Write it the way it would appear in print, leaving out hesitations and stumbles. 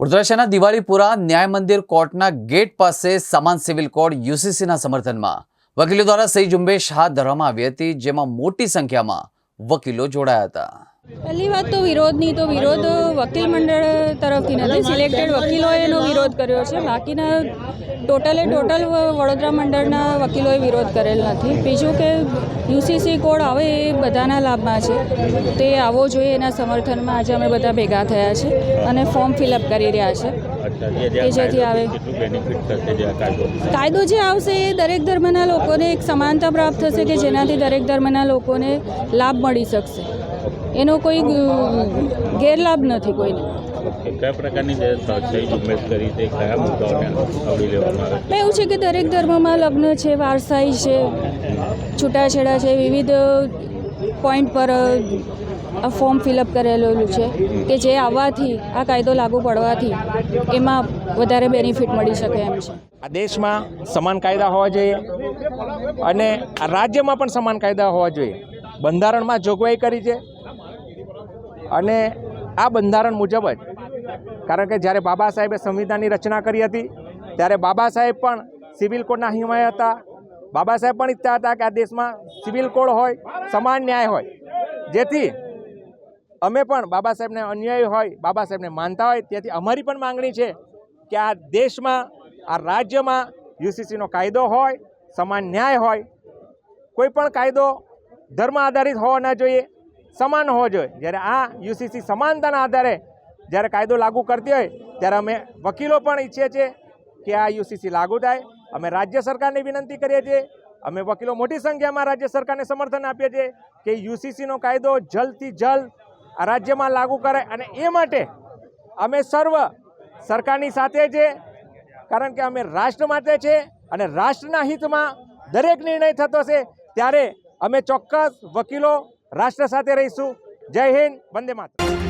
ઉત્તરાયણના દિવાળીપુરા ન્યાય મંદિર કોર્ટના ગેટ પાસે સમાન સિવિલ કોડ યુસીસીના સમર્થનમાં વકીલો દ્વારા સહી ઝુંબેશ હાથ ધરવામાં આવી હતી, જેમાં મોટી સંખ્યામાં વકીલો જોડાયા હતા। પહેલી વાત તો વિરોધની તો વિરોધ વકીલ મંડળ તરફથી નથી, સિલેક્ટેડ વકીલોએ એનો વિરોધ કર્યો છે। બાકીના ટોટલ વડોદરા મંડળના વકીલોએ વિરોધ કરેલ નથી। બીજું કે યુસીસી કોડ આવે એ બધાના લાભમાં છે, તે આવવો જોઈએ એના સમર્થનમાં આજે અમે બધા ભેગા થયા છે અને ફોર્મ ફિલઅપ કરી રહ્યા છે કે જેથી આવે કાયદો જે આવશે એ દરેક ધર્મના લોકોને એક સમાનતા પ્રાપ્ત થશે કે જેનાથી દરેક ધર્મના લોકોને લાભ મળી શકશે, એનો કોઈ ગેરલાભ નથી કોઈને। કયા પ્રકારની સહી ઝુંબેશ કરી છે, કયા મુદ્દાઓને આવરી લેવામાં આવે છે? એવું છે કે દરેક ધર્મમાં લગ્ન છે, વારસાઈ છે, છૂટાછેડા છે, વિવિધ પોઈન્ટ પર આ ફોર્મ ફિલઅપ કરેલું છે કે જે આવવાથી આ કાયદો લાગુ પડવાથી એમાં વધારે બેનિફિટ મળી શકે એમ છે। આ દેશમાં સમાન કાયદા હોવા જોઈએ અને આ રાજ્યમાં પણ સમાન કાયદા હોવા જોઈએ। બંધારણમાં જોગવાઈ કરી છે અને આ બંધારણ મુજબ જ, કારણ કે જ્યારે બાબા સાહેબે સંવિધાનની રચના કરી હતી ત્યારે બાબા સાહેબ પણ સિવિલ કોડના હિમાયત હતા। બાબા સાહેબ પણ ઈચ્છતા હતા કે આ દેશમાં સિવિલ કોડ હોય, સમાન ન્યાય હોય, જેથી અમે પણ બાબા સાહેબને અન્યાય હોય, બાબા સાહેબને માનતા હોય, તેથી અમારી પણ માંગણી છે કે આ દેશમાં, આ રાજ્યમાં યુસીસીનો કાયદો હોય, સમાન ન્યાય હોય। કોઈ પણ કાયદો ધર્મ આધારિત હોવો ના જોઈએ, સમાન હોવો જોઈએ। જ્યારે આ યુસીસી સમાનતાના આધારે જ્યારે કાયદો લાગુ કરતી હોય ત્યારે અમે વકીલો પણ ઈચ્છીએ છીએ કે આ યુસીસી લાગુ થાય। અમે રાજ્ય સરકારને વિનંતી કરીએ છીએ, અમે વકીલો મોટી સંખ્યામાં રાજ્ય સરકારને સમર્થન આપીએ છીએ કે યુસીસીનો કાયદો જલ્દથી જલ્દ આ રાજ્યમાં લાગુ કરે અને એ માટે અમે સર્વ સરકારની સાથે છે, કારણ કે અમે રાષ્ટ્ર માટે છે અને રાષ્ટ્રના હિતમાં દરેક નિર્ણય થતો છે ત્યારે અમે ચોક્કસ વકીલો રાષ્ટ્ર સાથે રહીશું। જય હિન્દ, વંદે માતરમ।